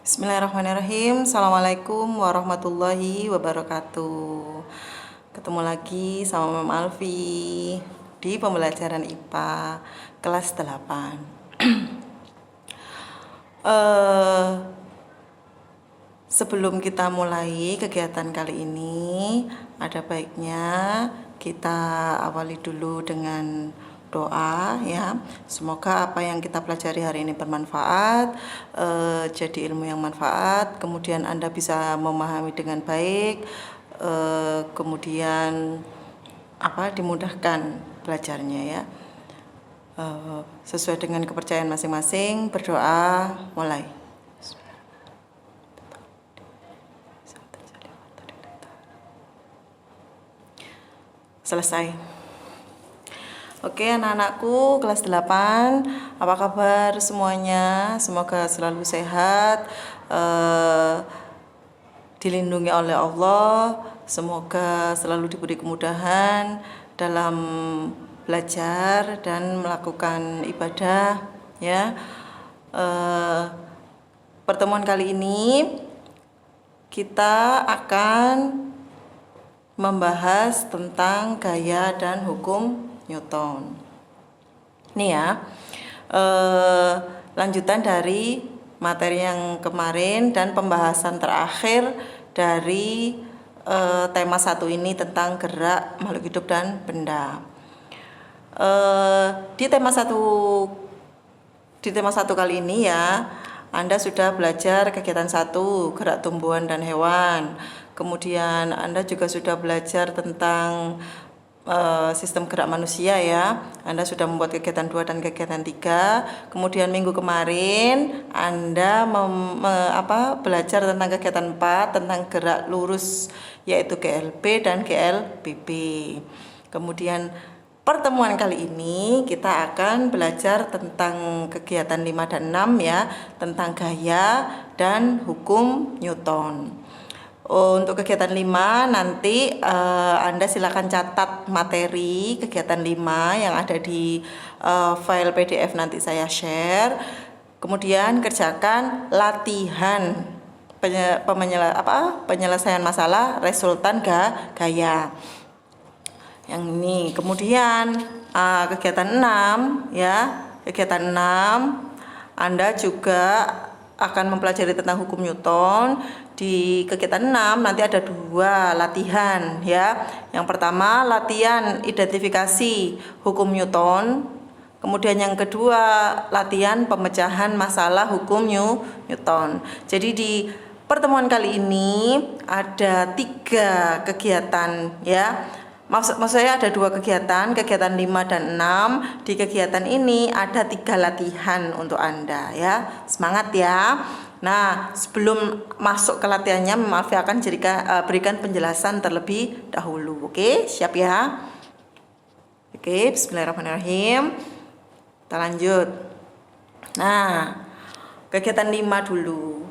Bismillahirrahmanirrahim. Assalamualaikum warahmatullahi wabarakatuh. Ketemu lagi sama Mem Alfi di pembelajaran IPA kelas 8. Sebelum kita mulai kegiatan kali ini, ada baiknya kita awali dulu dengan doa ya. Semoga apa yang kita pelajari hari ini bermanfaat, jadi ilmu yang manfaat, kemudian Anda bisa memahami dengan baik, kemudian dimudahkan belajarnya ya. Sesuai dengan kepercayaan masing-masing, berdoa, mulai. Selesai. Oke, anak-anakku kelas 8, apa kabar semuanya? Semoga selalu sehat, dilindungi oleh Allah, semoga selalu diberi kemudahan dalam belajar dan melakukan ibadah ya. Pertemuan kali ini kita akan membahas tentang gaya dan hukum Newton. Ini ya, lanjutan dari materi yang kemarin dan pembahasan terakhir dari tema 1 ini tentang gerak makhluk hidup dan benda. Di tema 1 kali ini ya, Anda sudah belajar kegiatan 1, gerak tumbuhan dan hewan. Kemudian Anda juga sudah belajar tentang sistem gerak manusia ya. Anda sudah membuat kegiatan 2 dan kegiatan 3. Kemudian minggu kemarin Anda belajar tentang kegiatan 4 tentang gerak lurus, yaitu GLB dan GLBB. Kemudian pertemuan kali ini kita akan belajar tentang kegiatan 5 dan 6 ya, tentang gaya dan hukum Newton. Untuk kegiatan 5 nanti Anda silakan catat materi kegiatan 5 yang ada di file PDF nanti saya share. Kemudian kerjakan latihan penyelesaian masalah resultan gaya. Yang ini. Kemudian kegiatan 6 ya. Kegiatan 6 Anda juga akan mempelajari tentang hukum Newton. Di kegiatan 6 nanti ada 2 latihan ya. Yang pertama latihan identifikasi hukum Newton. Kemudian yang kedua latihan pemecahan masalah hukum Newton. Jadi di pertemuan kali ini ada 3 kegiatan ya. Maksud saya ada 2 kegiatan 5 dan 6. Di kegiatan ini ada 3 latihan untuk Anda ya. Semangat ya. Nah, sebelum masuk ke latihannya, Alfi akan berikan penjelasan terlebih dahulu. Oke, siap ya? Oke, bismillahirrahmanirrahim. Kita lanjut. Nah, kegiatan 5 dulu.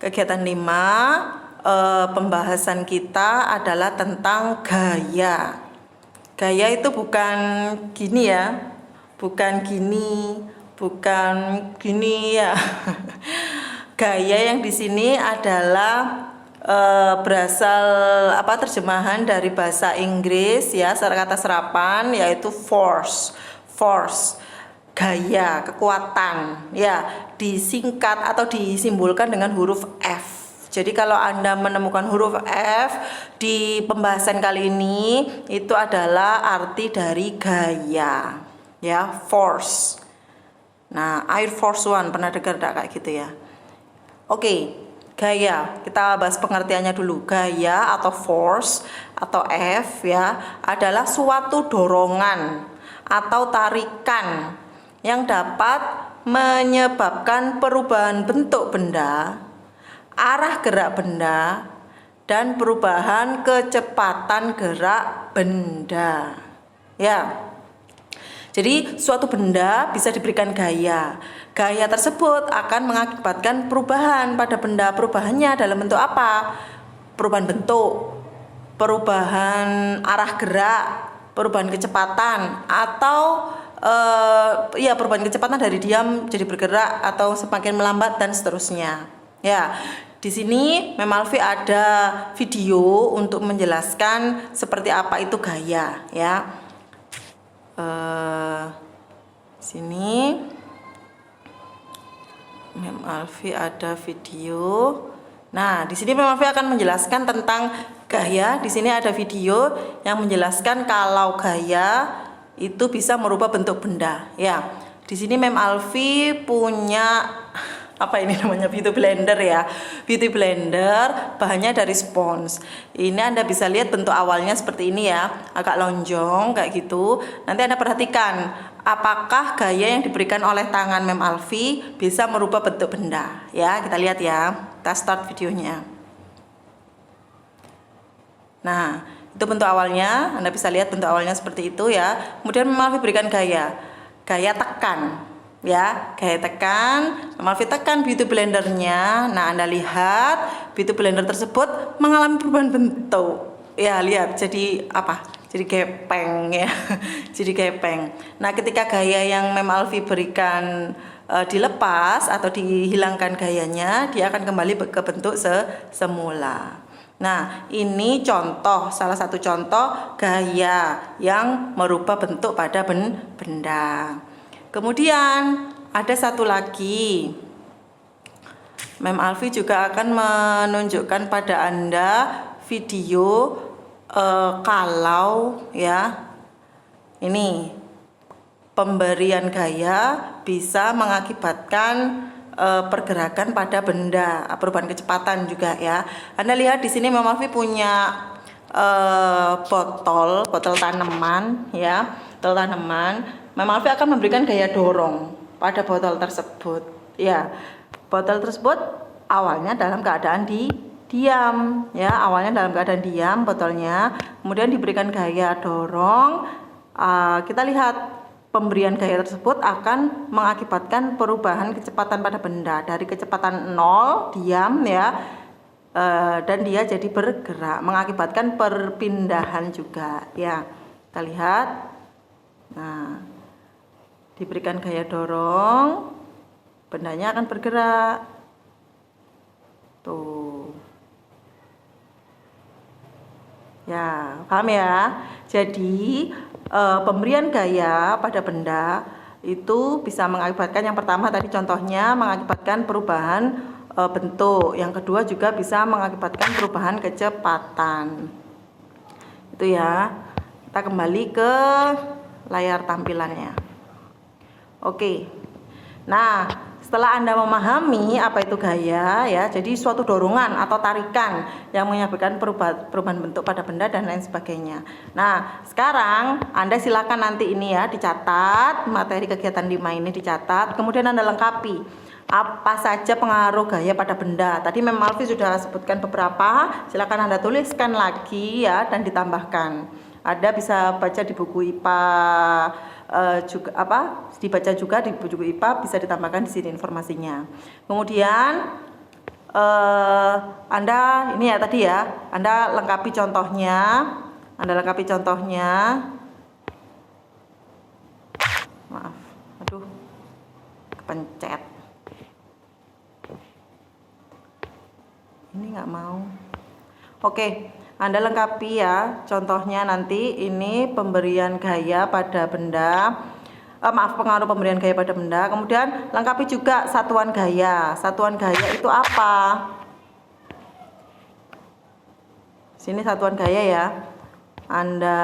Kegiatan 5, pembahasan kita adalah tentang gaya. Gaya itu bukan gini ya. Bukan gini ya. Gaya yang di sini adalah berasal terjemahan dari bahasa Inggris ya, kata serapan yaitu force, gaya, kekuatan ya, disingkat atau disimbolkan dengan huruf F. Jadi kalau Anda menemukan huruf F di pembahasan kali ini, itu adalah arti dari gaya ya, force. Nah, Air Force One pernah dengar enggak kayak gitu ya? Oke, gaya, kita bahas pengertiannya dulu. Gaya atau force atau F ya, adalah suatu dorongan atau tarikan yang dapat menyebabkan perubahan bentuk benda, arah gerak benda, dan perubahan kecepatan gerak benda. Ya. Jadi suatu benda bisa diberikan gaya. Gaya tersebut akan mengakibatkan perubahan pada benda. Perubahannya dalam bentuk apa? Perubahan bentuk, perubahan arah gerak, perubahan kecepatan, atau perubahan kecepatan dari diam jadi bergerak atau semakin melambat dan seterusnya. Ya, di sini Mem Alfi ada video untuk menjelaskan seperti apa itu gaya ya. Sini Mem Alfi ada video. Nah, di sini Mem Alfi akan menjelaskan tentang gaya. Di sini ada video yang menjelaskan kalau gaya itu bisa merubah bentuk benda ya. Di sini Mem Alfi punya apa ini namanya, beauty blender ya. Beauty blender bahannya dari spons. Ini Anda bisa lihat bentuk awalnya seperti ini ya, agak lonjong kayak gitu. Nanti Anda perhatikan apakah gaya yang diberikan oleh tangan Mem Alfi bisa merubah bentuk benda ya. Kita lihat ya, kita start videonya. Nah, itu bentuk awalnya, Anda bisa lihat bentuk awalnya seperti itu ya. Kemudian Mem Alfi berikan gaya tekan ya, gaya tekan. Mem Alfi tekan beauty blendernya. Nah, Anda lihat beauty blender tersebut mengalami perubahan bentuk ya. Lihat jadi apa, jadi gepeng ya. Jadi gepeng. Nah, ketika gaya yang Mem Alfi berikan dilepas atau dihilangkan gayanya, dia akan kembali ke bentuk semula. Nah, ini contoh, salah satu contoh gaya yang merubah bentuk pada benda. Kemudian ada satu lagi, Mem Alfi juga akan menunjukkan pada Anda video kalau ya, ini pemberian gaya bisa mengakibatkan pergerakan pada benda, perubahan kecepatan juga ya. Anda lihat di sini Mem Alfi punya botol tanaman ya, botol tanaman. Mem Alfi akan memberikan gaya dorong pada botol tersebut ya. Botol tersebut awalnya dalam keadaan diam ya, awalnya dalam keadaan diam botolnya, kemudian diberikan gaya dorong. Kita lihat pemberian gaya tersebut akan mengakibatkan perubahan kecepatan pada benda dari kecepatan 0 diam ya, dan dia jadi bergerak, mengakibatkan perpindahan juga ya. Kita lihat. Nah, diberikan gaya dorong, bendanya akan bergerak. Tuh. Ya, paham ya? Jadi, pemberian gaya pada benda itu bisa mengakibatkan, yang pertama tadi contohnya mengakibatkan perubahan bentuk. Yang kedua juga bisa mengakibatkan perubahan kecepatan. Itu ya. Kita kembali ke layar tampilannya. Oke. Nah, setelah Anda memahami apa itu gaya ya, jadi suatu dorongan atau tarikan yang menyebabkan perubahan bentuk pada benda dan lain sebagainya. Nah, sekarang Anda silakan nanti ini ya dicatat, materi kegiatan 5 ini dicatat, kemudian Anda lengkapi apa saja pengaruh gaya pada benda. Tadi Mem Alfi sudah sebutkan beberapa, silakan Anda tuliskan lagi ya dan ditambahkan. Ada bisa baca di buku IPA juga dibaca juga di buku IPA, bisa ditambahkan di sini informasinya. Kemudian Anda ini ya tadi ya, Anda lengkapi contohnya. Maaf, aduh, kepencet. Ini nggak mau. Oke. Anda lengkapi ya contohnya nanti. Ini pemberian gaya pada benda, pengaruh pemberian gaya pada benda. Kemudian lengkapi juga satuan gaya. Satuan gaya itu apa? Sini satuan gaya ya. Anda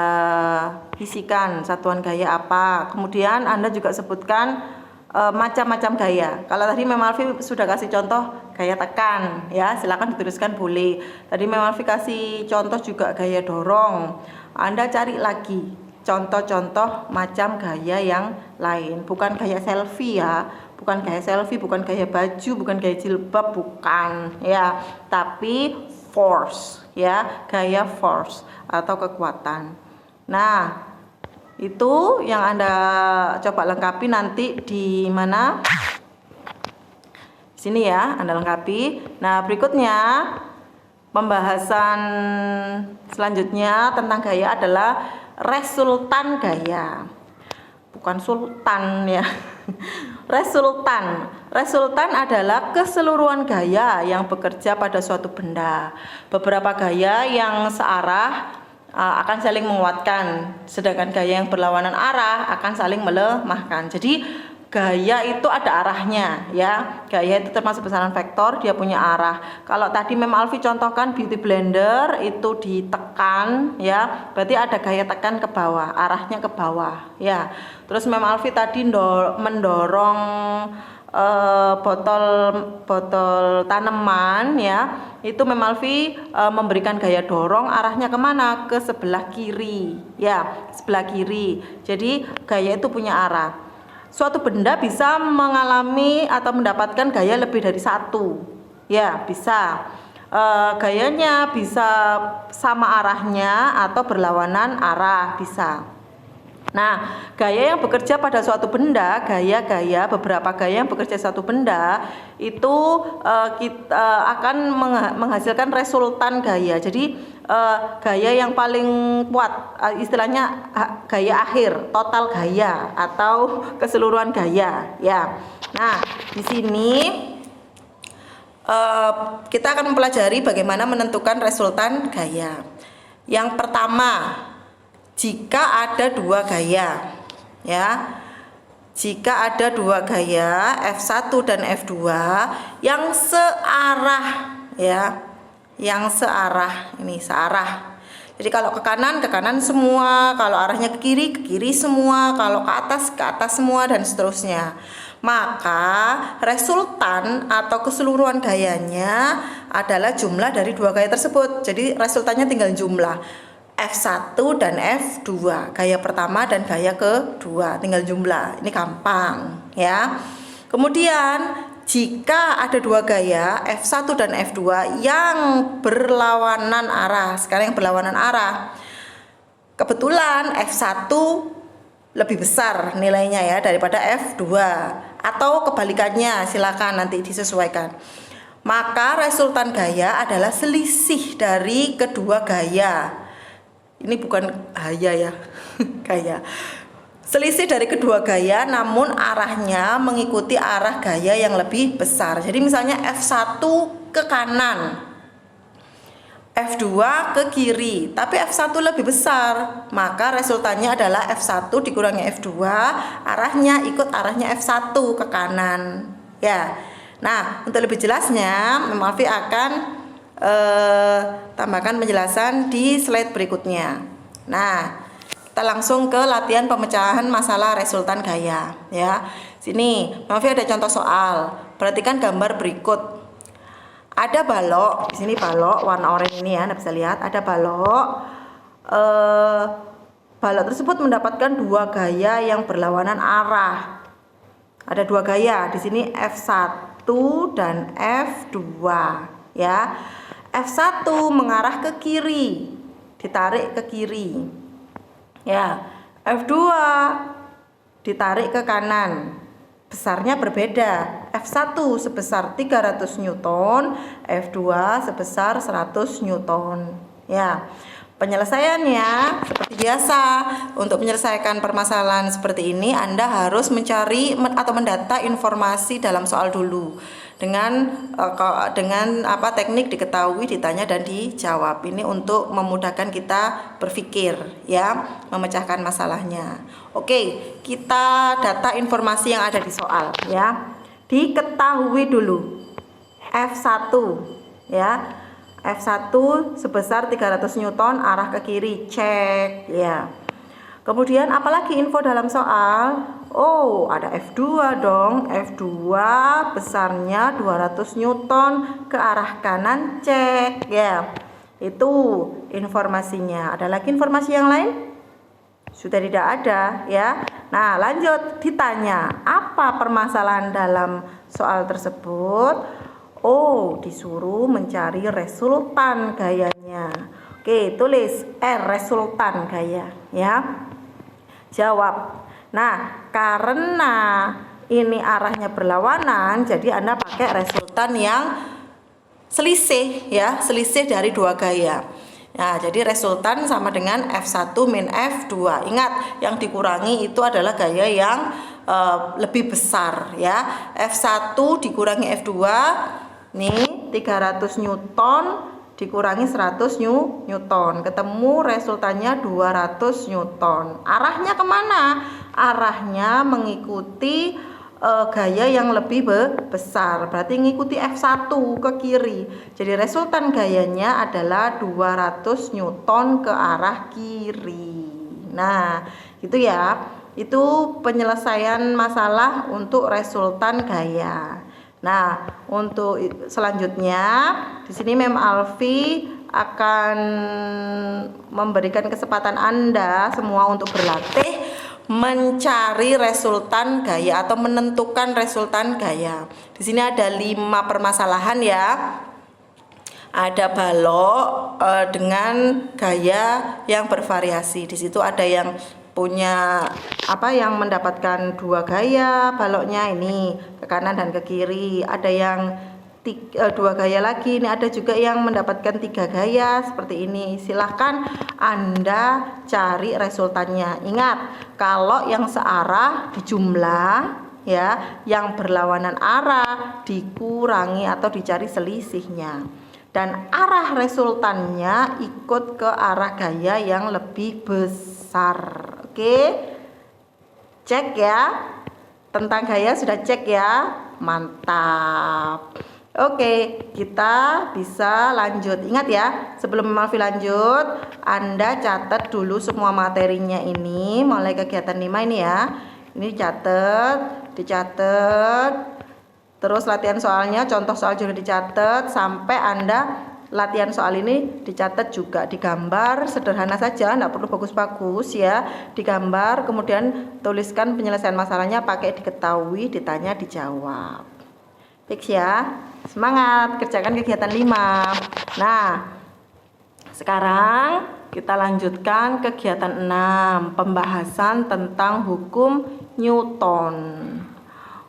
isikan satuan gaya apa. Kemudian Anda juga sebutkan macam-macam gaya. Kalau tadi Mem Alfi sudah kasih contoh gaya tekan ya, silakan dituliskan boleh. Tadi Mem Alfi kasih contoh juga gaya dorong. Anda cari lagi contoh-contoh macam gaya yang lain, bukan gaya selfie ya, bukan gaya selfie, bukan gaya baju, bukan gaya jilbab, bukan ya, tapi force ya, gaya force atau kekuatan. Nah, itu yang Anda coba lengkapi nanti di mana? Sini ya, Anda lengkapi. Nah, berikutnya pembahasan selanjutnya tentang gaya adalah resultan gaya. Bukan sultan ya. Resultan. Resultan adalah keseluruhan gaya yang bekerja pada suatu benda. Beberapa gaya yang searah akan saling menguatkan, sedangkan gaya yang berlawanan arah akan saling melemahkan. Jadi gaya itu ada arahnya ya. Gaya itu termasuk besaran vektor, dia punya arah. Kalau tadi Mem Alfi contohkan beauty blender itu ditekan ya, berarti ada gaya tekan ke bawah, arahnya ke bawah ya. Terus Mem Alfi tadi mendorong botol tanaman ya, itu Mem Alfi memberikan gaya dorong, arahnya kemana? Ke sebelah kiri ya, sebelah kiri. Jadi gaya itu punya arah. Suatu benda bisa mengalami atau mendapatkan gaya lebih dari satu ya, bisa gayanya bisa sama arahnya atau berlawanan arah, bisa. Nah, gaya yang bekerja pada suatu benda, beberapa gaya yang bekerja suatu benda itu kita akan menghasilkan resultan gaya. Jadi gaya yang paling kuat, istilahnya gaya akhir, total gaya atau keseluruhan gaya ya. Nah, di sini kita akan mempelajari bagaimana menentukan resultan gaya. Yang pertama, jika ada dua gaya ya, jika ada dua gaya F1 dan F2 yang searah ya, yang searah, ini searah. Jadi kalau ke kanan semua, kalau arahnya ke kiri semua, kalau ke atas semua, dan seterusnya. Maka resultan atau keseluruhan gayanya adalah jumlah dari dua gaya tersebut. Jadi resultannya tinggal jumlah F1 dan F2, gaya pertama dan gaya kedua, tinggal jumlah. Ini gampang ya. Kemudian jika ada dua gaya F1 dan F2 yang berlawanan arah, sekarang yang berlawanan arah, kebetulan F1 lebih besar nilainya ya daripada F2, atau kebalikannya, silakan nanti disesuaikan. Maka resultan gaya adalah selisih dari kedua gaya. Ini bukan gaya ya, gaya. Selisih dari kedua gaya namun arahnya mengikuti arah gaya yang lebih besar. Jadi misalnya F1 ke kanan, F2 ke kiri, tapi F1 lebih besar, maka resultannya adalah F1 dikurangi F2, arahnya ikut arahnya F1 ke kanan ya. Nah, untuk lebih jelasnya Mem Alfi akan tambahkan penjelasan di slide berikutnya. Nah, kita langsung ke latihan pemecahan masalah resultan gaya ya. Sini Mem Alfi ada contoh soal. Perhatikan gambar berikut. Ada balok, di sini balok warna oranye ini ya, Anda bisa lihat ada balok. Balok tersebut mendapatkan dua gaya yang berlawanan arah. Ada dua gaya di sini, F1 dan F2 ya. F1 mengarah ke kiri, ditarik ke kiri ya. F2 ditarik ke kanan, besarnya berbeda. F1 sebesar 300 Newton, F2 sebesar 100 Newton ya. Penyelesaiannya seperti biasa, untuk menyelesaikan permasalahan seperti ini Anda harus mencari atau mendata informasi dalam soal dulu dengan teknik diketahui, ditanya dan dijawab. Ini untuk memudahkan kita berpikir ya, memecahkan masalahnya. Oke, kita data informasi yang ada di soal ya. Diketahui dulu F1 ya. F1 sebesar 300 Newton, arah ke kiri, cek ya. Kemudian apalagi info dalam soal? Oh, ada F2 dong. F2 besarnya 200 Newton, ke arah kanan, cek ya. Itu informasinya. Ada lagi informasi yang lain? Sudah tidak ada ya. Nah, lanjut ditanya, apa permasalahan dalam soal tersebut? Oh, disuruh mencari resultan gayanya. Oke, tulis R, resultan gaya ya. Jawab. Nah, karena ini arahnya berlawanan, jadi Anda pakai resultan yang selisih ya, selisih dari dua gaya. Nah, jadi resultan sama dengan F1 min F2. Ingat, yang dikurangi itu adalah gaya yang lebih besar ya. F1 dikurangi F2, nih 300 Newton dikurangi 100 Newton, ketemu resultannya 200 Newton. Arahnya kemana? Arahnya mengikuti gaya yang lebih besar, berarti ngikuti F1 ke kiri. Jadi resultan gayanya adalah 200 Newton ke arah kiri. Nah, gitu ya. Itu penyelesaian masalah untuk resultan gaya. Nah, untuk selanjutnya di sini Mem Alfi akan memberikan kesempatan Anda semua untuk berlatih mencari resultan gaya atau menentukan resultan gaya. Di sini ada 5 permasalahan ya. Ada balok dengan gaya yang bervariasi. Di situ ada yang punya yang mendapatkan 2 gaya baloknya, ini ke kanan dan ke kiri. Ada yang 2 gaya lagi, ini ada juga yang mendapatkan 3 gaya seperti ini. Silahkan Anda cari resultannya. Ingat, kalau yang searah dijumlah ya, yang berlawanan arah dikurangi atau dicari selisihnya, dan arah resultannya ikut ke arah gaya yang lebih besar. Oke, cek ya, tentang gaya sudah cek ya, mantap. Oke, kita bisa lanjut. Ingat ya, sebelum Malvi lanjut, Anda catat dulu semua materinya ini, mulai kegiatan 5 ini ya. Ini dicatat. Terus latihan soalnya, contoh soal juga dicatat, sampai Anda latihan soal ini dicatat juga, digambar sederhana saja, tidak perlu bagus-bagus ya. Digambar, kemudian tuliskan penyelesaian masalahnya pakai diketahui, ditanya, dijawab. Fix ya. Semangat, kerjakan kegiatan 5. Nah, sekarang kita lanjutkan kegiatan 6, pembahasan tentang hukum Newton.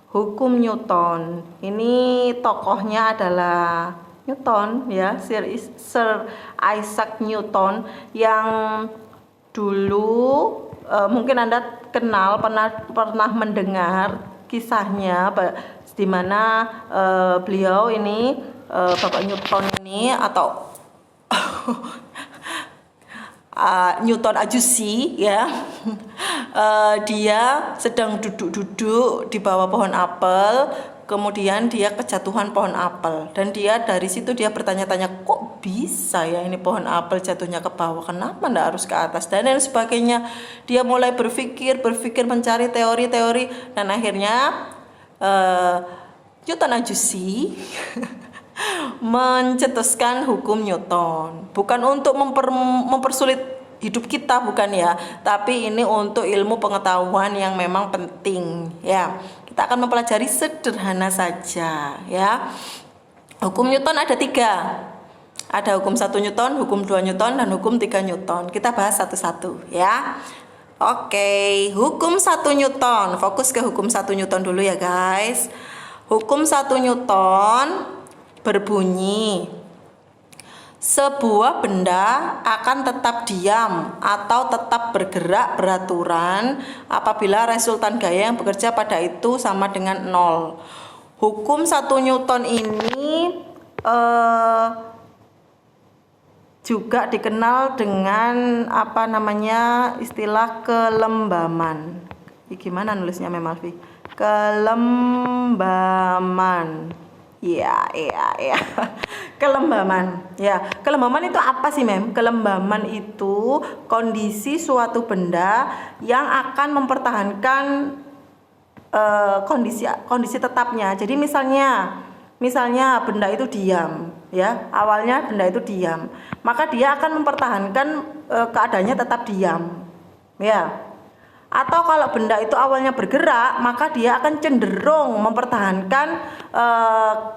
Hukum Newton. Ini tokohnya adalah Newton ya, Sir Isaac Newton, yang dulu mungkin Anda kenal, pernah mendengar kisahnya, di mana beliau ini Bapak Newton ini, atau Newton Ajusi ya, dia sedang duduk-duduk di bawah pohon apel, kemudian dia kejatuhan pohon apel, dan dari situ dia bertanya-tanya, kok bisa ya ini pohon apel jatuhnya ke bawah, kenapa ndak harus ke atas, dan lain sebagainya. Dia mulai berpikir mencari teori-teori, dan akhirnya Newton Ajusi mencetuskan hukum Newton. Bukan untuk mempersulit hidup kita, bukan ya, tapi ini untuk ilmu pengetahuan yang memang penting ya. Kita akan mempelajari sederhana saja ya. Hukum Newton ada 3. Ada hukum 1 Newton, hukum 2 Newton, dan hukum 3 Newton. Kita bahas satu-satu ya. Oke, hukum 1 Newton. Fokus ke hukum 1 Newton dulu ya guys. Hukum 1 Newton berbunyi, sebuah benda akan tetap diam atau tetap bergerak beraturan apabila resultan gaya yang bekerja pada itu sama dengan 0. Hukum 1 Newton ini juga dikenal dengan istilah kelembaman. Gimana nulisnya Mem Alfi? Kelembaman. Iya. Kelembaman. Ya, kelembaman itu apa sih, Mem? Kelembaman itu kondisi suatu benda yang akan mempertahankan kondisi tetapnya. Jadi misalnya benda itu diam, ya. Awalnya benda itu diam, maka dia akan mempertahankan keadaannya tetap diam. Ya. Atau kalau benda itu awalnya bergerak, maka dia akan cenderung mempertahankan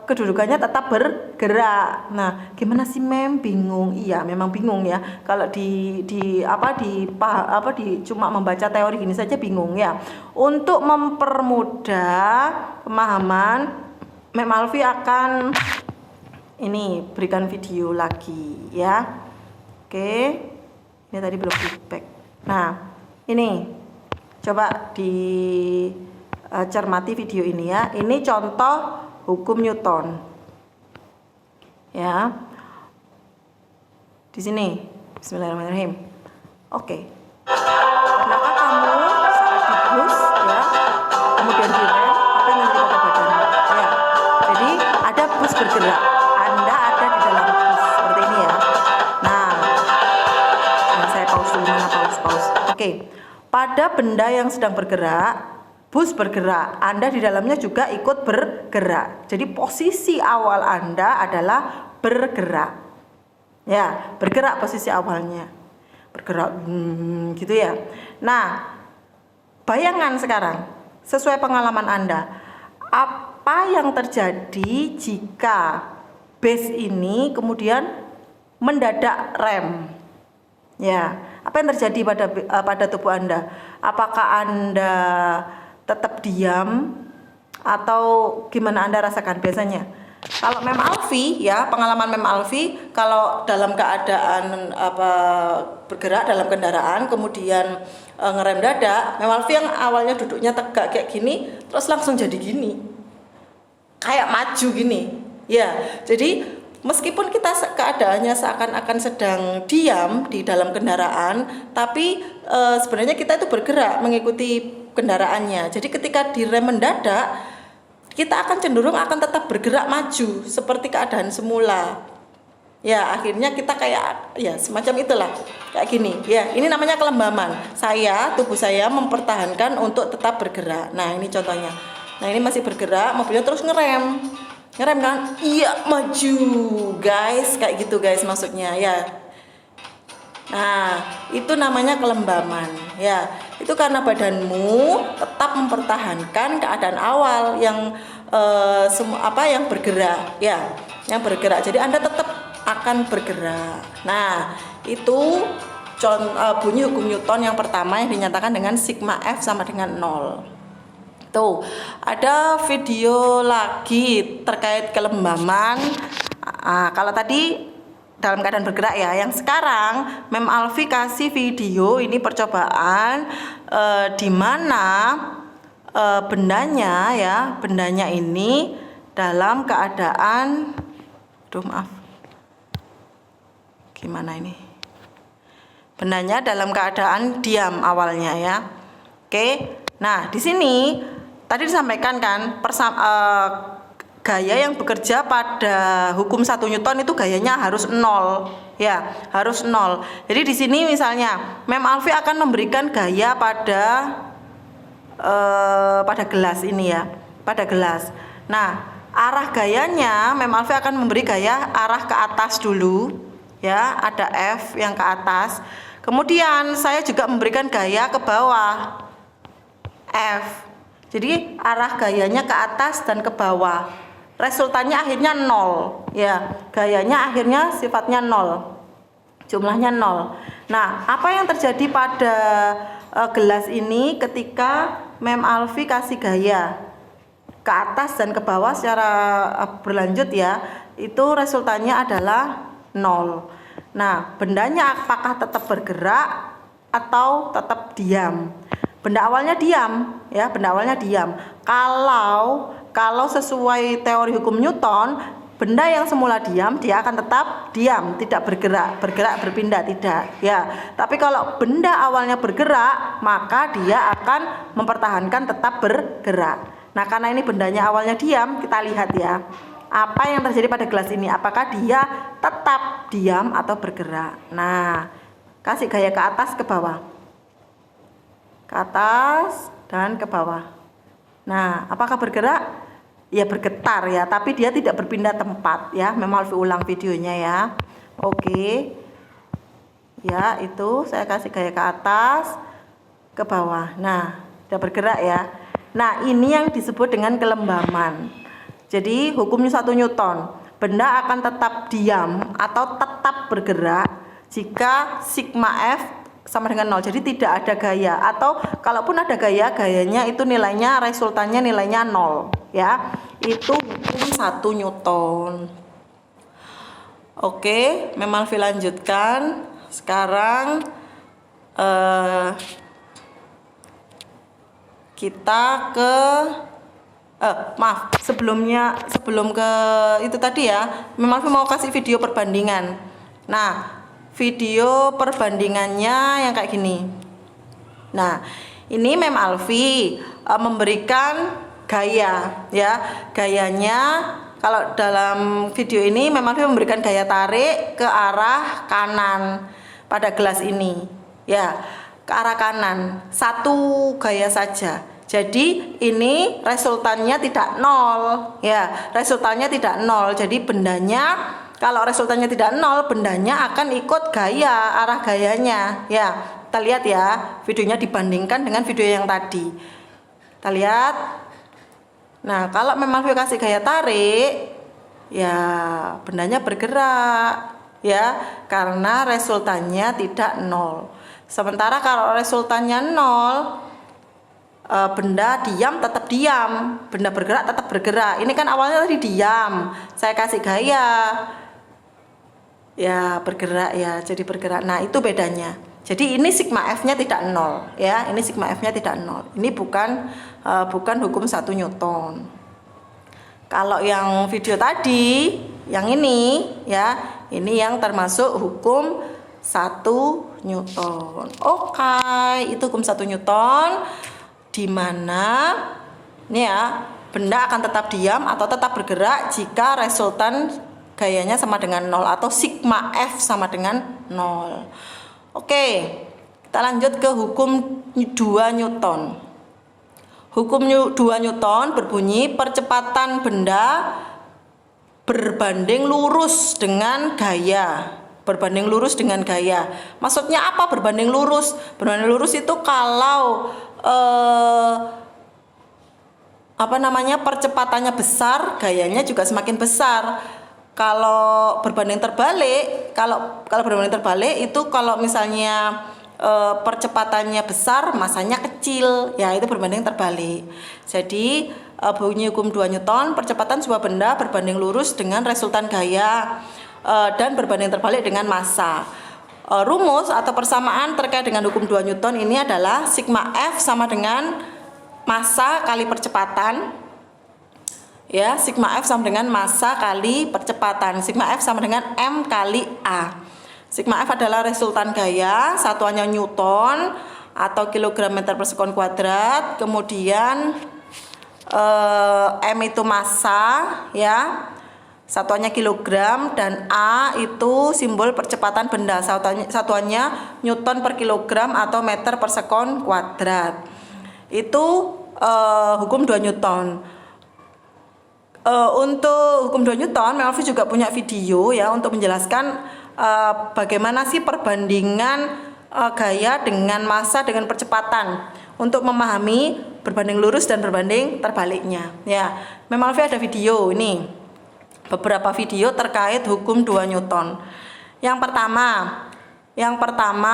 kedudukannya tetap bergerak. Nah, gimana sih Mem? Bingung? Iya, memang bingung ya. Kalau cuma membaca teori gini saja bingung ya. Untuk mempermudah pemahaman, Mem Alfi akan berikan video lagi ya. Oke, ini tadi belum feedback. Nah, ini coba dicermati video ini ya. Ini contoh hukum Newton. Ya. Di sini. Bismillahirrahmanirrahim. Oke. Apakah kamu saat dibus ya, kemudian direm, apa yang terjadi pada badan? Ya. Jadi ada bus bergerak. Anda ada di dalam bus seperti ini ya. Nah, saya pause dulu, mana pause. Oke. Pada benda yang sedang bergerak, bus bergerak, Anda di dalamnya juga ikut bergerak. Jadi posisi awal Anda adalah bergerak. Ya, bergerak posisi awalnya. Bergerak gitu ya. Nah, bayangan sekarang sesuai pengalaman Anda, apa yang terjadi jika bus ini kemudian mendadak rem? Ya, apa yang terjadi pada tubuh Anda? Apakah Anda tetap diam atau gimana Anda rasakan biasanya? Kalau Mem Alfi ya, pengalaman Mem Alfi kalau dalam keadaan bergerak dalam kendaraan kemudian ngerem dadak, Mem Alfi yang awalnya duduknya tegak kayak gini terus langsung jadi gini. Kayak maju gini. Ya, jadi meskipun kita keadaannya seakan-akan sedang diam di dalam kendaraan, tapi sebenarnya kita itu bergerak mengikuti kendaraannya. Jadi ketika direm mendadak, kita akan cenderung akan tetap bergerak maju seperti keadaan semula. Ya, akhirnya kita kayak ya semacam itulah. Kayak gini. Ya, ini namanya kelembaman. Tubuh saya mempertahankan untuk tetap bergerak. Nah, ini contohnya. Nah, ini masih bergerak, mobilnya terus ngerem. Ngerem kan? Iya, maju, guys. Kayak gitu, guys, maksudnya ya. Nah, itu namanya kelembaman. Ya, itu karena badanmu tetap mempertahankan keadaan awal yang yang bergerak, ya, yang bergerak. Jadi Anda tetap akan bergerak. Nah, itu bunyi hukum Newton yang pertama yang dinyatakan dengan sigma F sama dengan 0. Tuh, ada video lagi terkait kelembaman. Kalau tadi dalam keadaan bergerak ya, yang sekarang Mem Alfi kasih video ini percobaan di mana bendanya ini dalam keadaan gimana ini? Bendanya dalam keadaan diam awalnya ya. Oke. Nah, di sini tadi disampaikan kan gaya yang bekerja pada hukum 1 Newton itu gayanya harus 0 ya, harus 0. Jadi di sini misalnya Mem Alfi akan memberikan gaya pada gelas ini ya, pada gelas. Nah, arah gayanya Mem Alfi akan memberi gaya arah ke atas dulu ya, ada F yang ke atas. Kemudian saya juga memberikan gaya ke bawah F. Jadi arah gayanya ke atas dan ke bawah. Resultannya akhirnya 0 ya, gayanya akhirnya sifatnya 0, jumlahnya 0. Nah, apa yang terjadi pada gelas ini ketika Mem Alfi kasih gaya ke atas dan ke bawah secara berlanjut ya, itu resultannya adalah 0. Nah, bendanya apakah tetap bergerak atau tetap diam? Benda awalnya diam ya, benda awalnya diam. Kalau sesuai teori hukum Newton, benda yang semula diam dia akan tetap diam, tidak bergerak berpindah tidak ya. Tapi kalau benda awalnya bergerak, maka dia akan mempertahankan tetap bergerak. Nah, karena ini bendanya awalnya diam, kita lihat ya. Apa yang terjadi pada gelas ini? Apakah dia tetap diam atau bergerak? Nah, kasih gaya ke atas ke bawah. Ke atas dan ke bawah. Nah, apakah bergerak? Ya bergetar ya, tapi dia tidak berpindah tempat ya. Memang harus ulang videonya ya. Oke. Ya, itu saya kasih gaya ke atas, ke bawah. Nah, sudah bergerak ya. Nah, ini yang disebut dengan kelembaman. Jadi, hukumnya 1 Newton. Benda akan tetap diam atau tetap bergerak jika sigma F sama dengan 0. Jadi tidak ada gaya, atau kalaupun ada gaya, gayanya itu nilainya, resultannya nilainya 0 ya. Itu hukum 1 Newton. Oke, Mem Alfi lanjutkan. sekarang kita ke maaf, sebelum ke itu tadi ya, memang mau kasih video perbandingan. Nah, video perbandingannya yang kayak gini. Nah, ini Mem Alfi memberikan gaya ya. Gayanya kalau dalam video ini Mem Alfi memberikan gaya tarik ke arah kanan pada gelas ini. Ya, ke arah kanan. Satu gaya saja. Jadi ini resultannya tidak nol ya. Resultannya tidak nol. Jadi bendanya, kalau resultannya tidak nol, bendanya akan ikut gaya, arah gayanya. Ya, kita lihat ya, videonya dibandingkan dengan video yang tadi. Kita lihat. Nah, kalau memang kasih gaya tarik, ya bendanya bergerak, ya, karena resultannya tidak nol. Sementara kalau resultannya nol, benda diam tetap diam, benda bergerak tetap bergerak. Ini kan awalnya tadi diam, saya kasih gaya. Ya bergerak ya, jadi bergerak. Nah itu bedanya. Jadi ini sigma F nya tidak nol ya, ini sigma F nya tidak nol. Ini bukan hukum 1 Newton. Kalau yang video tadi, yang ini ya, ini yang termasuk hukum 1 Newton. Oke, itu hukum 1 Newton, di mana ini ya, benda akan tetap diam atau tetap bergerak jika resultan gayanya sama dengan 0 atau sigma F sama dengan 0. Oke, kita lanjut ke hukum 2 Newton. Hukum 2 Newton berbunyi percepatan benda berbanding lurus dengan gaya. Berbanding lurus dengan gaya. Maksudnya apa berbanding lurus? Berbanding lurus itu kalau percepatannya besar, gayanya juga semakin besar. Kalau berbanding terbalik, kalau berbanding terbalik itu kalau misalnya percepatannya besar, masanya kecil, ya itu berbanding terbalik. Jadi bunyi hukum 2 Newton, percepatan sebuah benda berbanding lurus dengan resultan gaya dan berbanding terbalik dengan massa. Rumus atau persamaan terkait dengan hukum 2 Newton ini adalah sigma F sama dengan massa kali percepatan. Ya, sigma F sama dengan massa kali percepatan. Sigma F sama dengan M kali A. Sigma F adalah resultan gaya, satuannya Newton atau kilogram meter per sekon kuadrat. Kemudian M itu massa ya, satuannya kilogram, dan A itu simbol percepatan benda, satuannya Newton per kilogram atau meter per sekon kuadrat. Itu hukum 2 Newton. Untuk hukum 2 Newton, Mem Alfi juga punya video ya untuk menjelaskan bagaimana sih perbandingan gaya dengan massa dengan percepatan untuk memahami berbanding lurus dan berbanding terbaliknya. Ya, Mem Alfi ada video ini, beberapa video terkait hukum 2 Newton. Yang pertama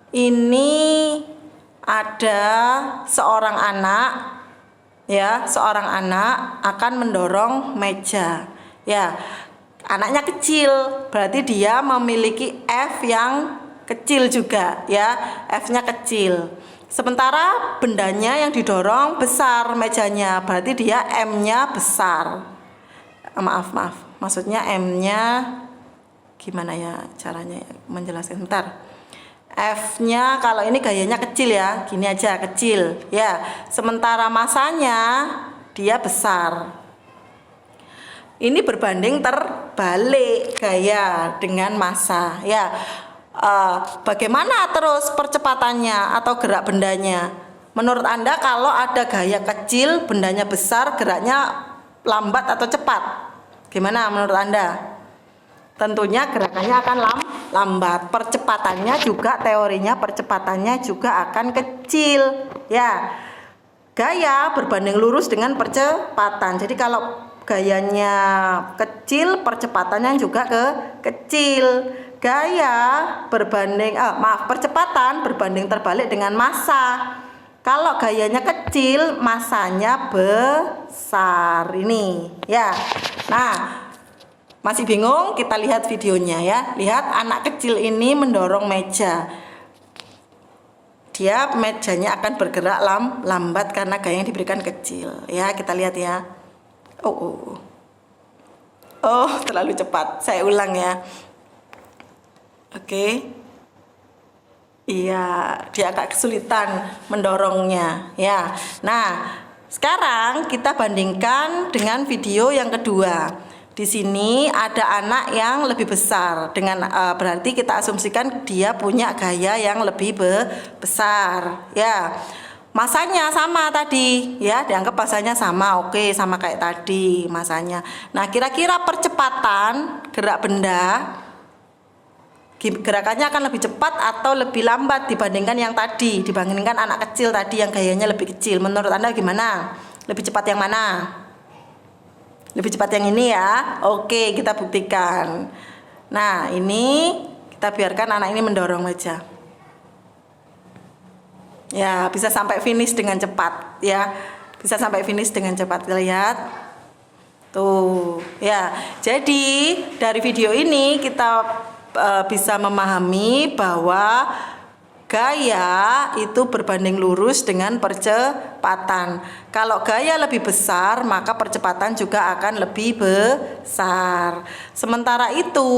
ini ada seorang anak. Ya, seorang anak akan mendorong meja. Ya, anaknya kecil, berarti dia memiliki F yang kecil juga, ya. F-nya kecil. Sementara bendanya yang didorong besar mejanya, berarti dia M-nya besar. Maaf. Maksudnya M-nya gimana ya caranya menjelaskan? Bentar. F-nya kalau ini gayanya kecil ya, gini aja kecil ya. Sementara massanya dia besar. Ini berbanding terbalik gaya dengan massa ya. Bagaimana terus percepatannya atau gerak bendanya? Menurut Anda kalau ada gaya kecil, bendanya besar, geraknya lambat atau cepat? Gimana menurut Anda? Tentunya gerakannya akan lambat. Percepatannya juga, teorinya percepatannya juga akan kecil ya. Gaya berbanding lurus dengan percepatan. Jadi kalau gayanya kecil, percepatannya juga kecil. Percepatan berbanding terbalik dengan massa. Kalau gayanya kecil, massanya besar ini ya. Nah, Masih bingung? Kita lihat videonya ya. Lihat anak kecil ini mendorong meja. Dia mejanya akan bergerak lambat karena gaya yang diberikan kecil. Ya, kita lihat ya. Oh, terlalu cepat. Saya ulang ya. Oke. Iya, dia agak kesulitan mendorongnya ya. Nah, sekarang kita bandingkan dengan video yang kedua. Di sini ada anak yang lebih besar dengan berarti kita asumsikan dia punya gaya yang lebih besar ya. Masanya sama tadi ya, dianggap masanya sama. Oke, sama kayak tadi masanya. Nah, kira-kira percepatan gerak benda gerakannya akan lebih cepat atau lebih lambat dibandingkan yang tadi, dibandingkan anak kecil tadi yang gayanya lebih kecil. Menurut Anda gimana? Lebih cepat yang mana? Lebih cepat yang ini ya. Oke, kita buktikan. Nah, ini kita biarkan anak ini mendorong meja. Ya, bisa sampai finish dengan cepat ya. Bisa sampai finish dengan cepat. Lihat. Tuh, ya. Jadi, dari video ini kita bisa memahami bahwa gaya itu berbanding lurus dengan percepatan. Kalau gaya lebih besar, maka percepatan juga akan lebih besar. Sementara itu,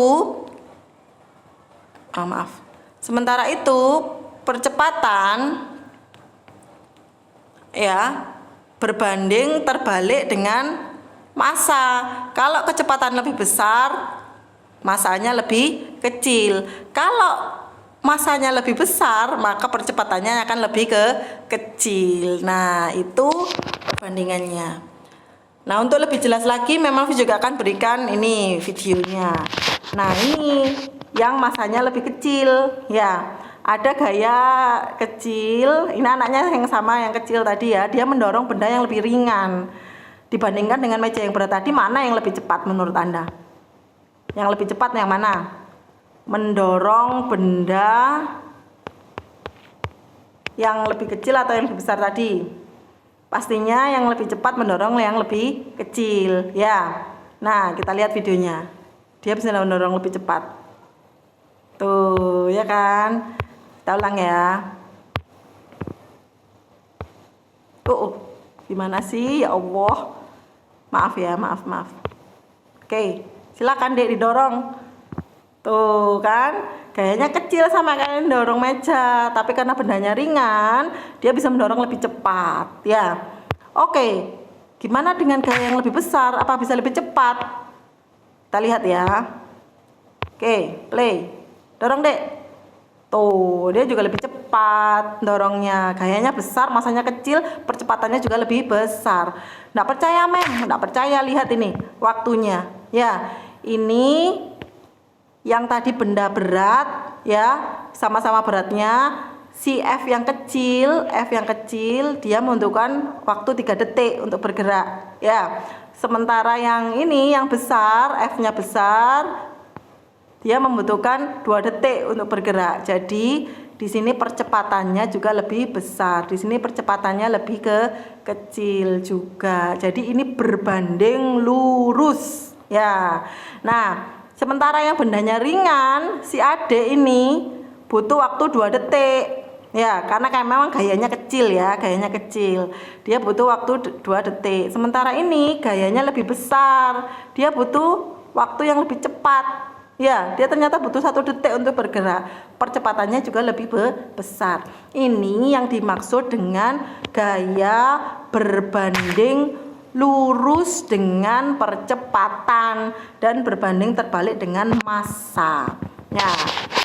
percepatan ya berbanding terbalik dengan massa. Kalau kecepatan lebih besar, massanya lebih kecil. Kalau massanya lebih besar, maka percepatannya akan lebih kecil. Nah, itu perbandingannya. Nah, untuk lebih jelas lagi, memang juga akan berikan ini videonya. Nah, ini yang massanya lebih kecil, ya. Ada gaya kecil. Ini anaknya yang sama, yang kecil tadi ya. Dia mendorong benda yang lebih ringan dibandingkan dengan meja yang berat tadi. Mana yang lebih cepat menurut Anda? Yang lebih cepat yang mana? Mendorong benda yang lebih kecil atau yang lebih besar tadi? Pastinya yang lebih cepat mendorong yang lebih kecil ya. Nah, kita lihat videonya. Dia bisa mendorong lebih cepat. Tuh, ya kan? Kita ulang ya. Gimana sih? Ya Allah. Maaf ya, maaf. Oke, silakan Dek didorong. Tuh kan, gayanya kecil sama kayak dorong meja, tapi karena bendanya ringan, dia bisa mendorong lebih cepat, ya. Oke, gimana dengan gaya yang lebih besar? Apa bisa lebih cepat? Kita lihat ya. Oke, play. Dorong, Dek. Tuh, dia juga lebih cepat dorongnya. Gayanya besar, masanya kecil, percepatannya juga lebih besar. Nggak percaya, Mem? Nggak percaya, lihat ini waktunya. Ya, ini yang tadi benda berat ya, sama-sama beratnya. Si F yang kecil dia membutuhkan waktu 3 detik untuk bergerak ya. Sementara yang ini yang besar, F-nya besar, dia membutuhkan 2 detik untuk bergerak. Jadi di sini percepatannya juga lebih besar, di sini percepatannya lebih kecil juga. Jadi ini berbanding lurus ya. Nah, sementara yang bendanya ringan, si adik ini butuh waktu 2 detik. Ya, karena kayak memang gayanya kecil ya, gayanya kecil. Dia butuh waktu 2 detik. Sementara ini gayanya lebih besar. Dia butuh waktu yang lebih cepat. Ya, dia ternyata butuh 1 detik untuk bergerak. Percepatannya juga lebih besar. Ini yang dimaksud dengan gaya berbanding lurus dengan percepatan dan berbanding terbalik dengan massa. Nah,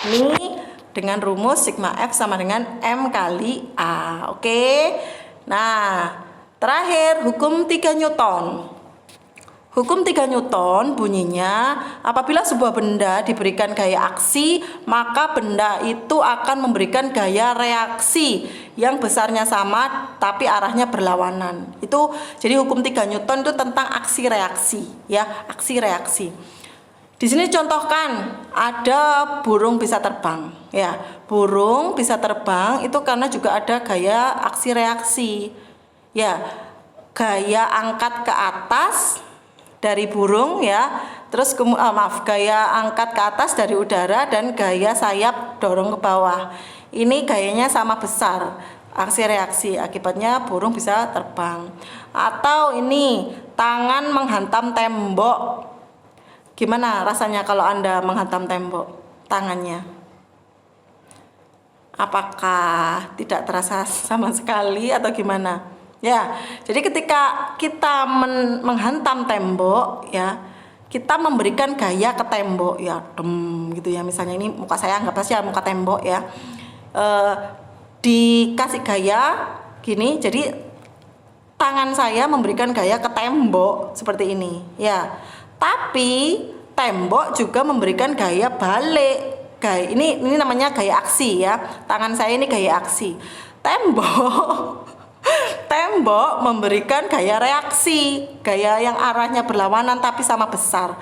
ini dengan rumus sigma F sama dengan M kali A. Oke. Nah, terakhir hukum 3 Newton. Hukum 3 Newton bunyinya, apabila sebuah benda diberikan gaya aksi, maka benda itu akan memberikan gaya reaksi yang besarnya sama tapi arahnya berlawanan. Itu jadi hukum 3 Newton itu tentang aksi reaksi ya, aksi reaksi. Di sini contohkan ada burung bisa terbang ya. Burung bisa terbang itu karena juga ada gaya aksi reaksi. Ya, gaya angkat ke atas dari burung ya, terus gaya angkat ke atas dari udara dan gaya sayap dorong ke bawah. Ini gayanya sama besar. Aksi reaksi, akibatnya burung bisa terbang. Atau ini tangan menghantam tembok. Gimana rasanya kalau Anda menghantam tembok tangannya? Apakah tidak terasa sama sekali atau gimana? Ya, jadi ketika kita menghantam tembok, ya, kita memberikan gaya ke tembok, ya, gitu ya. Misalnya ini muka saya, anggap saja muka tembok, ya. Dikasih gaya gini, jadi tangan saya memberikan gaya ke tembok seperti ini, ya. Tapi tembok juga memberikan gaya balik. Gaya ini namanya gaya aksi, ya. Tangan saya ini gaya aksi. Tembok memberikan gaya reaksi, gaya yang arahnya berlawanan tapi sama besar.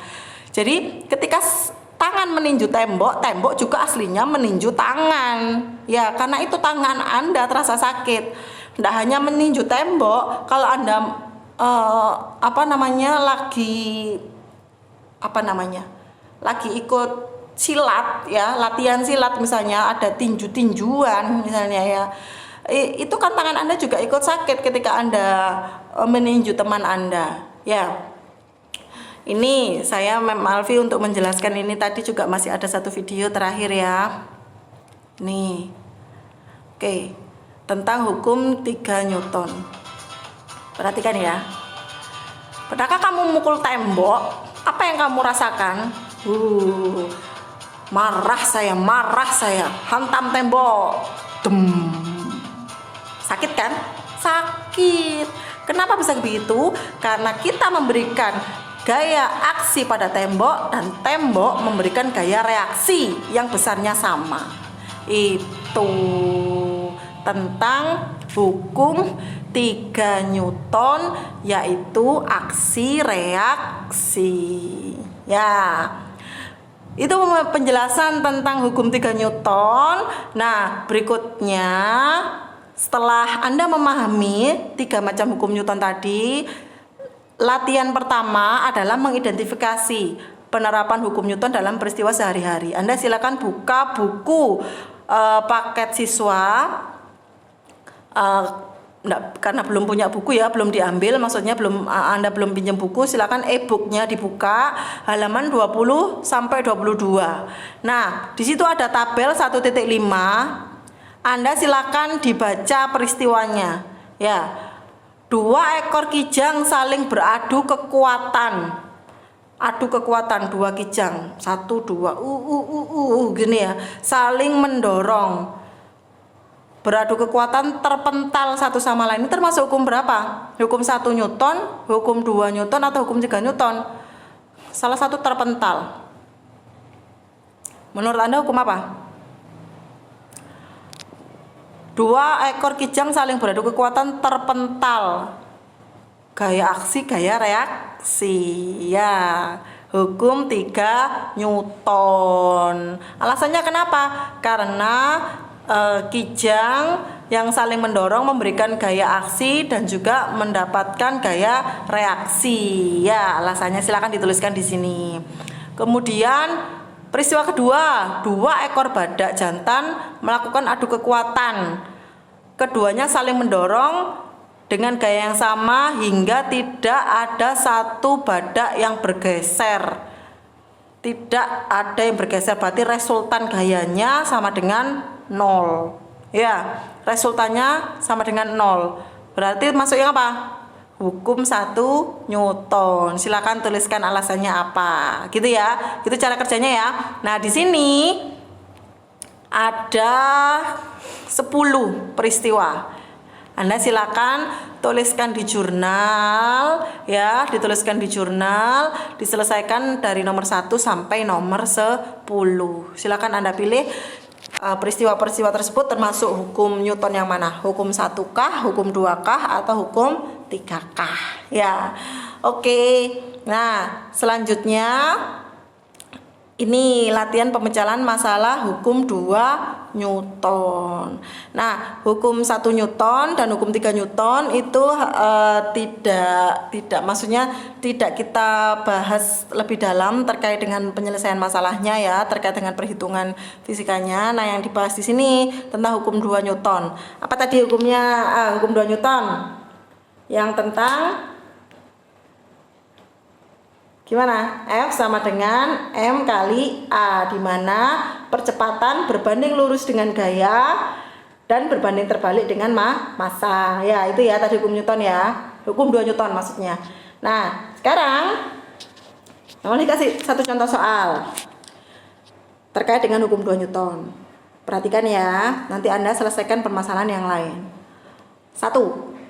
Jadi ketika tangan meninju tembok, tembok juga aslinya meninju tangan. Ya, karena itu tangan Anda terasa sakit. Tidak hanya meninju tembok, kalau Anda lagi ikut silat, ya, latihan silat misalnya, ada tinju-tinjuan misalnya, ya, itu kan tangan Anda juga ikut sakit ketika Anda meninju teman Anda, ya. Ini saya Mem Alfi untuk menjelaskan ini. Tadi juga masih ada satu video terakhir, ya. Nih, oke, tentang hukum 3 Newton. Perhatikan, ya. Pernahkah kamu mukul tembok? Apa yang kamu rasakan? Marah saya, hantam tembok. Sakit kan? Sakit. Kenapa bisa begitu? Karena kita memberikan gaya aksi pada tembok dan tembok memberikan gaya reaksi yang besarnya sama. Itu tentang hukum 3 Newton, yaitu aksi reaksi. Ya. Itu penjelasan tentang hukum 3 Newton. Nah, berikutnya setelah Anda memahami 3 macam hukum Newton tadi, latihan pertama adalah mengidentifikasi penerapan hukum Newton dalam peristiwa sehari-hari. Anda silakan buka buku paket siswa. Karena belum punya buku, ya, belum diambil, maksudnya Anda belum pinjam buku, silakan e-booknya dibuka halaman 20 sampai 22. Nah, di situ ada tabel 1.5. Anda silakan dibaca peristiwanya, ya. 2 ekor kijang saling beradu kekuatan. Adu kekuatan 2 kijang, 1 2 gini, ya, saling mendorong. Beradu kekuatan, terpental satu sama lain. Ini termasuk hukum berapa? Hukum 1 Newton, hukum 2 Newton, atau hukum 3 Newton? Salah satu terpental. Menurut Anda hukum apa? 2 ekor kijang saling beradu kekuatan, terpental. Gaya aksi, gaya reaksi. Ya, hukum 3 Newton. Alasannya kenapa? Karena kijang yang saling mendorong memberikan gaya aksi dan juga mendapatkan gaya reaksi. Ya, alasannya silakan dituliskan di sini. Kemudian peristiwa kedua, 2 ekor badak jantan melakukan adu kekuatan. Keduanya saling mendorong dengan gaya yang sama hingga tidak ada satu badak yang bergeser. Tidak ada yang bergeser, berarti resultan gayanya sama dengan 0. Ya, resultannya sama dengan 0. Berarti masuknya apa? Hukum 1 Newton. Silakan tuliskan alasannya apa. Gitu, ya. Itu cara kerjanya, ya. Nah, di sini ada 10 peristiwa. Anda silakan tuliskan di jurnal, ya, dituliskan di jurnal, diselesaikan dari nomor 1 sampai nomor 10. Silakan Anda pilih peristiwa-peristiwa tersebut termasuk hukum Newton yang mana? Hukum 1-kah, hukum 2-kah, atau hukum 3-kah? Ya. Oke. Nah, selanjutnya Ini latihan pemecahan masalah hukum 2 Newton. Nah, hukum 1 Newton dan hukum 3 Newton itu tidak maksudnya tidak kita bahas lebih dalam terkait dengan penyelesaian masalahnya ya, terkait dengan perhitungan fisikanya. Nah, yang dibahas di sini tentang hukum 2 Newton. Apa tadi hukumnya? Hukum 2 Newton yang tentang gimana? F sama dengan M kali A, di mana percepatan berbanding lurus dengan gaya dan berbanding terbalik dengan massa. Ya, itu ya tadi hukum Newton ya. Hukum 2 Newton maksudnya. Nah, sekarang mau dikasih satu contoh soal terkait dengan hukum 2 Newton. Perhatikan ya, nanti Anda selesaikan permasalahan yang lain. 1.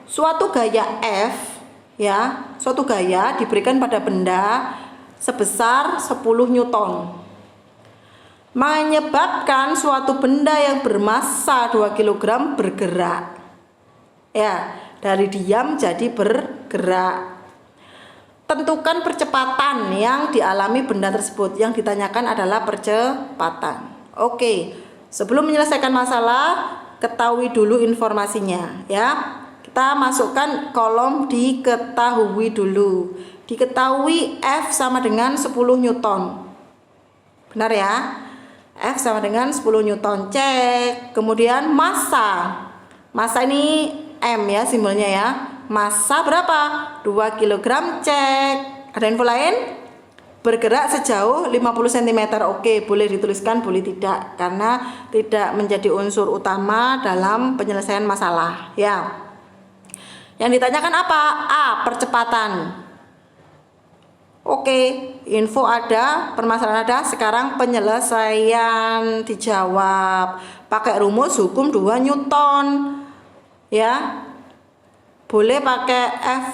Suatu gaya F ya, suatu gaya diberikan pada benda sebesar 10 Newton, menyebabkan suatu benda yang bermassa 2 kg bergerak ya, dari diam jadi bergerak. Tentukan percepatan yang dialami benda tersebut. Yang ditanyakan adalah percepatan. Oke, sebelum menyelesaikan masalah, ketahui dulu informasinya ya. Kita masukkan kolom diketahui dulu. Diketahui F sama dengan 10 Newton. Benar ya? F sama dengan 10 Newton. Cek. Kemudian massa. Massa ini M ya simbolnya ya. Massa berapa? 2 kg. Cek. Ada info lain? Bergerak sejauh 50 cm. Oke, boleh dituliskan, boleh tidak, karena tidak menjadi unsur utama dalam penyelesaian masalah ya. Yang ditanyakan apa? A. Percepatan. Oke, info ada, permasalahan ada, sekarang penyelesaian dijawab. Pakai rumus hukum 2 Newton. Ya. Boleh pakai F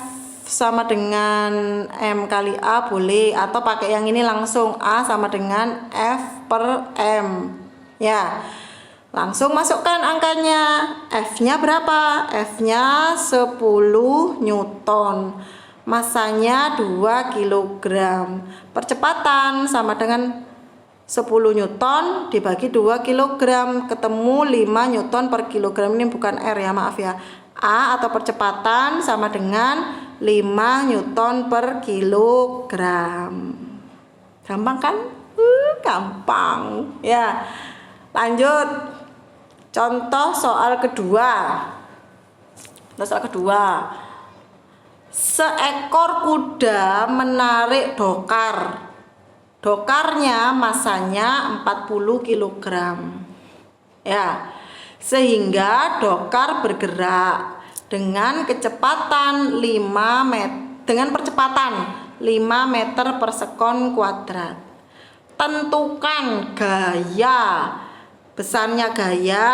sama dengan M kali A, boleh, atau pakai yang ini langsung A sama dengan F per M. Ya. Langsung masukkan angkanya. F-nya berapa? F-nya 10 Newton. Massanya 2 kg. Percepatan sama dengan 10 Newton dibagi 2 kg. Ketemu 5 Newton per kilogram. Ini bukan R ya, maaf ya. A atau percepatan sama dengan 5 Newton per kilogram. Gampang kan? Gampang. Ya. Lanjut. Contoh soal kedua. Seekor kuda menarik dokar. Dokarnya massanya 40 kg. Ya. Sehingga dokar bergerak dengan kecepatan 5 percepatan 5 meter per sekon kuadrat. Tentukan gaya, besarnya gaya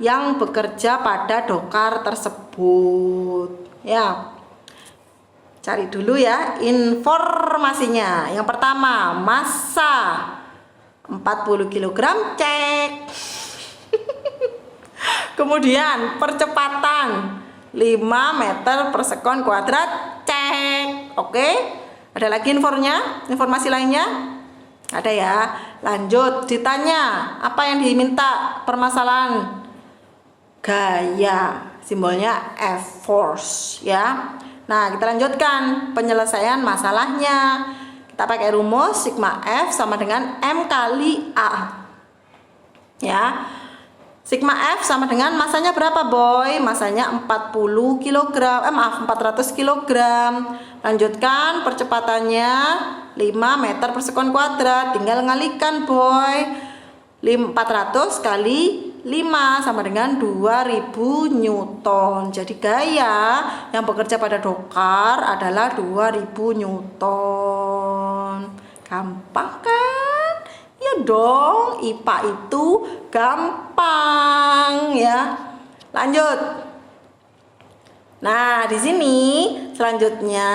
yang bekerja pada dokar tersebut. Ya. Cari dulu ya informasinya. Yang pertama, massa 40 kg, cek. Kemudian percepatan 5 meter per sekon kuadrat, cek. Oke. Ada lagi informasi lainnya? Ada ya. Lanjut, ditanya apa yang diminta permasalahan? Gaya, simbolnya F, force ya. Nah, kita lanjutkan penyelesaian masalahnya. Kita pakai rumus sigma F sama dengan M kali A. Ya. Sigma F sama dengan masanya berapa, boy? Masanya 40 kg. 400 kg. Lanjutkan percepatannya 5 meter per sekon kuadrat. Tinggal ngalikan, boy. 400 kali 5 sama dengan 2000 Newton. Jadi gaya yang bekerja pada dokar adalah 2000 Newton. Gampang kan? Ya dong, IPA itu gampang ya. Lanjut. Nah, di sini selanjutnya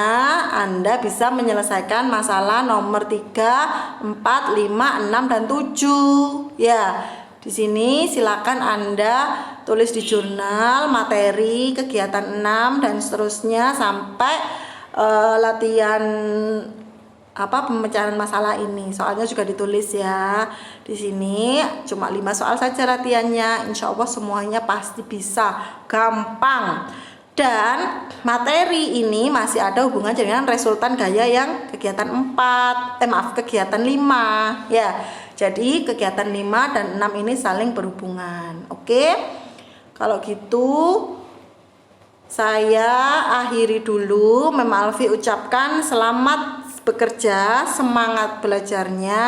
Anda bisa menyelesaikan masalah nomor 3, 4, 5, 6 dan 7. Ya, di sini silakan Anda tulis di jurnal materi kegiatan 6 dan seterusnya sampai latihan pemecahan masalah ini. Soalnya juga ditulis ya. Di sini cuma 5 soal saja latihannya. Insya Allah semuanya pasti bisa, gampang. Dan materi ini masih ada hubungan dengan resultan gaya yang kegiatan 4, kegiatan 5 ya. Jadi kegiatan 5 dan 6 ini saling berhubungan. Oke. Kalau gitu saya akhiri dulu. Mem Alfi ucapkan selamat bekerja, semangat belajarnya,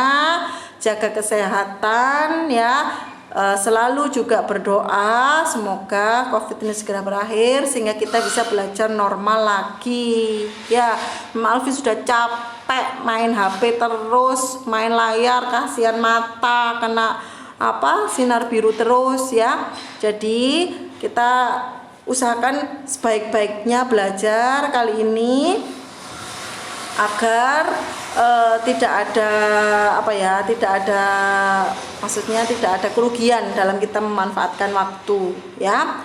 jaga kesehatan ya. Selalu juga berdoa semoga COVID ini segera berakhir sehingga kita bisa belajar normal lagi ya. Mem Alfi sudah capek main HP terus, main layar, kasihan mata, kena sinar biru terus ya. Jadi kita usahakan sebaik-baiknya belajar kali ini agar tidak ada maksudnya tidak ada kerugian dalam kita memanfaatkan waktu ya.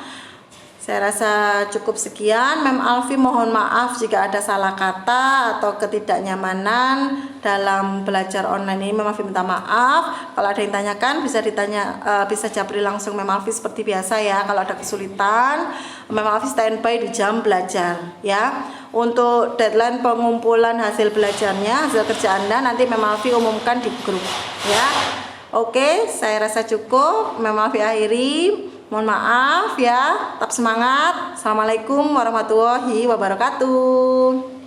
Saya rasa cukup sekian. Mem Alfi mohon maaf jika ada salah kata atau ketidaknyamanan dalam belajar online ini. Mem Alfi minta maaf. Kalau ada yang tanyakan bisa japri langsung Mem Alfi seperti biasa ya. Kalau ada kesulitan, Mem Alfi standby di jam belajar ya. Untuk deadline pengumpulan hasil belajarnya, hasil kerja Anda nanti Mem Alfi umumkan di grup ya. Oke, saya rasa cukup. Mem Alfi akhiri. Mohon maaf ya, tetap semangat. Assalamualaikum warahmatullahi wabarakatuh.